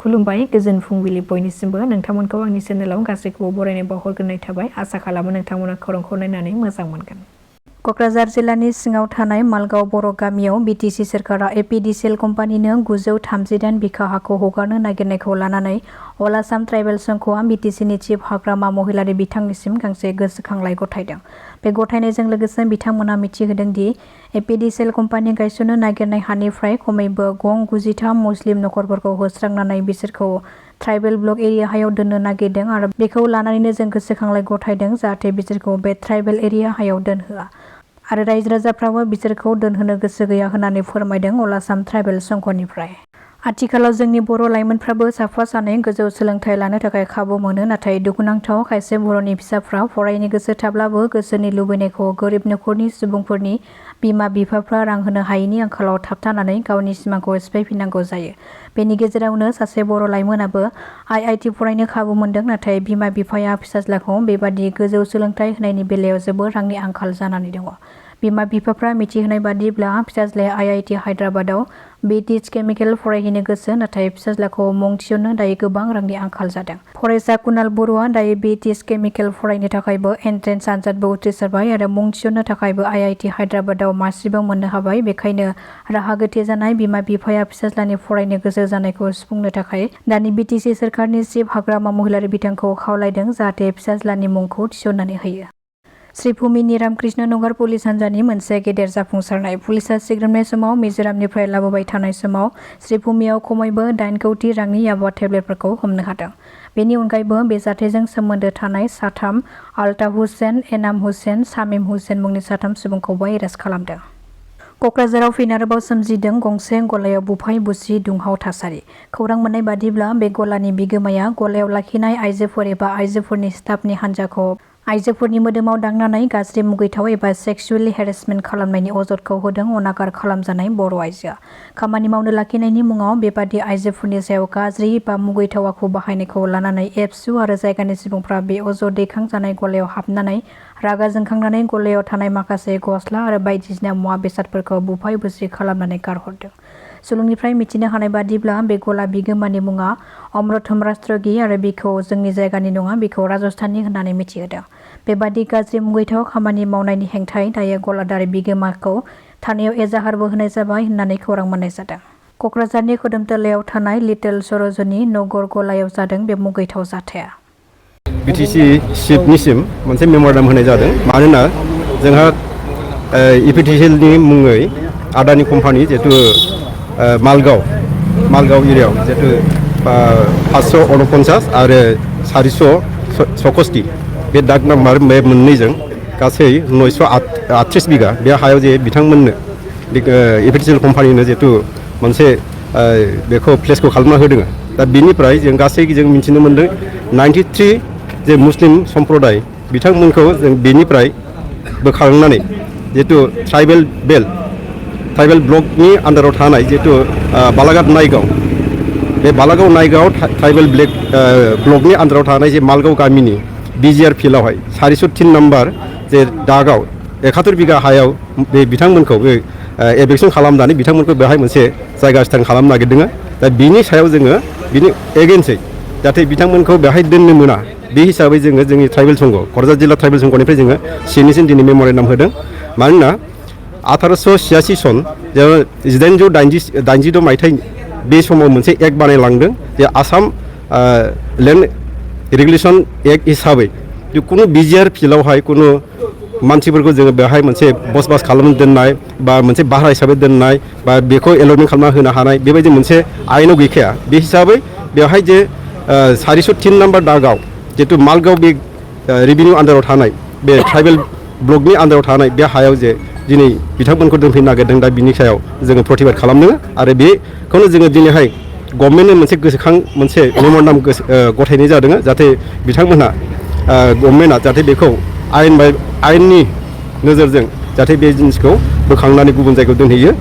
खुलुमबाय गोजोन फुंबिलि बयनिसिमबो नोंथांमोनखौ आंनि चेनेलाव गासैखौबो बरायनाय बावहरग्रोनाय थाबाय आसा खालामो नोंथांमोना खौरांखौ नायनानै मोजां मोनगोन। कक्राझार जिल्लानि सिङाव थानाय मालगाव बर' गामियाव बिटिसि सोरखारा एपिडिसिएल कम्पानिनो 938 बिघा हाखौ हगारनो नागिरनायखौ लानानै अल आसाम ट्राइबेल संघआ बिटिसिनि चिफ हाग्रामा महिलारि बिथांनिसिम गांसे गोसोखांलाइ गथायदों। बे गथायनायजों लोगोसे बिथांमोना मिथिहोदों दि एपिडिसिएल कम्पानि गायसननो नागिरनाय हानिफ्राय खमैबो 93 मुस्लिम नखरफोरखौ होस्रांनानै बिसोरखौ ट्राइबेल ब्लक एरिया हायाव दोननो नागिरदों आरो बेखौ लानानैनो जों गोसोखांलाइ गथायदों जाहाथे बिसोरखौ बे ट्राइबेल एरिया हायाव दोनहोआ आरो रायजो राजाफ्राबो बिसोरखौ दोनहोनो गोसो गैया होननानै फोरमायदों अल आसाम ट्राइबेल संघनिफ्राय। आथिखालाव जोंनि बर' लाइमोनफ्राबो साफा सानै गोजौ सोलोंथाइ लानो थाखाय खाबु मोनो, नाथाय दुखुनांथाव खायसे बर'नि फिसाफ्रा फरायनो गोसो थाब्लाबो गोसोनि लुबैनायखौ गोरिब नखरनि सुबुंफोरनि बिमा बिफाफ्रा रां होनो हायैनि आंखालाव थाबथानानै गावनि सिमांखौ सिफायफिननांगौ जायो। बेनि गेजेरावनो सासे बर' लाइमोनाबो IIT फरायनो खाबु मोनदों, नाथाय बिमा बिफाया फिसाज्लाखौ बेबादि गोजौ सोलोंथाइ होनायनि बेलायाव जोबोर रांनि आंखाल जानानै दङ। बिमा बिफाफ्रा मिथिहोनाय बादिब्ला फिसाज्लाया IIT हायद्राबादाव BTR केमिकेल फरायहैनो गोसो, नाथाय फिसाज्लाखौ मुं थिसननो दायो गोबां रांनि आंखाल जादों। फरायसा कुणाल बर'आ दायो BTR केमिकेल फरायनो थाखायबो एन्ट्रेन्स आनजादबो उथ्रिसारबाय आरो मुं थिसननो थाखायबो IIT हायद्राबादाव मासिबो मोननो हाबाय। बेखायनो राहा गोथे जानाय बिमा बिफाया फिसाज्लानि फरायनो गोसो जानायखौ सुफुंनो थाखाय दानि बिटिसि सोरखारनि चिफ हाग्रामा महिलारि बिथांखौ खावलायदों जाहाथे फिसाज्लानि मुंखौ थिसननानै होयो। श्रीभूमिनि रामकृष्ण नगर पुलिस हान्जानि मोनसे गेदेर जाफुंसारनाय। पुलिसा सिग्रोमनाय समाव मिजोरामनिफ्राय लाबोबाय थानाय समाव श्रीभूमियाव खमैबो 8 कौटि रांनि याबा टेब्लेटफोरखौ हमनो हादों। बेनि अनगायैबो बे जाथायजों सोमोन्दो थानाय साथाम आल्ताफ हुसेन, एनाम हुसेन, शामिम हुसेन मुंनि साथाम सुबुंखौबो एरेस्ट खालामदों। कक्राझाराव फिन आरोबाव सोमजिदों गंसे गलायाव बुफाय बुसि दुंहाव थासारि। खौरां मोननाय बादिब्ला बे गलानि बिगोमाया गलायाव लाखिनाय आइजोफोर एबा आइजोफोरनि स्टाफनि हान्जाखौ आइजोफोरनि मोदोमाव दांनानै गाज्रि मुगैथाव एबा सेक्सुवेलि हेरेसमेन्ट खालामनायनि अजदखौ होदों अनागार खालामजानाय बर' आइजोआ। खामानि मावनो लाखिनायनि मुङाव बेबादि आइजोफोरनि सायाव गाज्रि बा मुगैथाव आखु बाहायनायखौ लानानै एबसु आरो जायगानि सुबुंफ्रा बे अजद दैखांजानाय गलायाव हाबनानै रागा जोंखांनानै गलायाव थानाय माखासे गस्ला आरो बायदिसिना मुवा बेसादफोरखौ बुफाय बुसि खालामनानै गारहरदों। सुलुंनिफ्राय मिथिनो हानाय बादिब्ला बे गला बिगोमानि मुङा अमृतम राष्ट्रगि आरो बिखौ जोंनि जायगानि नङा, बिखौ राजस्थाननि होननानै मिथिहोदों। बेबादि गाज्रि मुगैथाव खामानि मावनायनि हेंथायै दायो गलादारि बिगोमाखौ थानायाव एजाहारबो होनाय जाबाय होननानै खौरां मोननाय जादों। कक्राझारनि खोदोमथलायाव थानाय लिटल सरजनी नगर गलायाव जादों बे मुगैथाव जाथाया। बिटिसि चिफनिसिम मोनसे मेम'रेन्डाम होनाय जादों, मानोना जोंहा एपिडिसिएलनि मुङै आदानि कम्पानि जिहेतु मालगाव एरियायाव जिहेतु 549 आरो 466 बे दाग नाम्बार बे मोननैजों गासै 938 बिघा बे हायाव जे बिथांमोननो एपिडिसिएल कम्पानिनो जिहेतु मोनसे बेखौ प्लेसखौ खालामना होदों। दा बिनिफ्राय जों गासै जों मिथिनो मोन्दों 93 जे मुस्लिम सम्प्रदाय बिथांमोनखौ जों बेनिफ्राय बोखारनानै जिहेतु ट्राइबेल ब्लकनि आन्दाराव थानाय जिहेतु बालाघाट नायगाव, बे बालागाव नायगाव ट्राइबेल ब्लकनि आन्दाराव थानाय जे मालगाव गामिनि BTR फिल्डआवहाय 403 नाम्बार जे दागाव 71 बिघा हायाव बे बिथांमोनखौ बे एभेक्सन खालामनानै बिथांमोनखौ बेहाय मोनसे जायगा स्टार्ट खालामनो नागिरदों। दा बिनि सायाव जोङो बिनि एगेन्स्टै जाहाथे बिथांमोनखौ बेहाय दोननो मोना, बे हिसाबै जोङो जोंनि ट्राइबेल संघ क'क्राझार जिल्ला ट्राइबेल संघनिफ्राय जोङो सिनिसिम दिनै मेम'रेन्डाम होदों। मानोना 1886 सन 1882 मायथाइनि बे समाव मोनसे एक्ट बानायलांदों जे आसाम लेन्ड रेगुलेसन एक्ट हिसाबै खुनु BTR फिल्डआवहाय खुनु मानसिफोरखौ जोङो बेहाय मोनसे बसबास खालामनो दोननाय बा मोनसे भारा हिसाबै दोननाय बा बेखौ एलटमेन्ट खालामना होनो हानाय बेबायदि मोनसे आयेनाव गैखाया। बे हिसाबै बेवहाय जे 403 नाम्बार दागाव जिहेतु मालगाव बे रेभिनिउ आन्दाराव थानाय बे ट्राइबेल ब्लकनि आन्दाराव थानाय बे हायाव जे दिनै बिथांमोनखौ दोनफैनो नागिरदों। दा बिनि सायाव जोङो प्रतिबाद खालामदों आरो बेखौनो जोङो दिनैहाय गभर्नमेन्टनो मोनसे गोसोखां मोनसे मेम'रेन्डाम गथायनाय जादों जाहाथे बिथांमोनहा गभर्नमेन्टआ जाहाथे बेखौ आयेननि नोजोरजों जाहाथे बे जिनिसखौ बोखांनानै गुबुन जायगायाव दोनहैयो।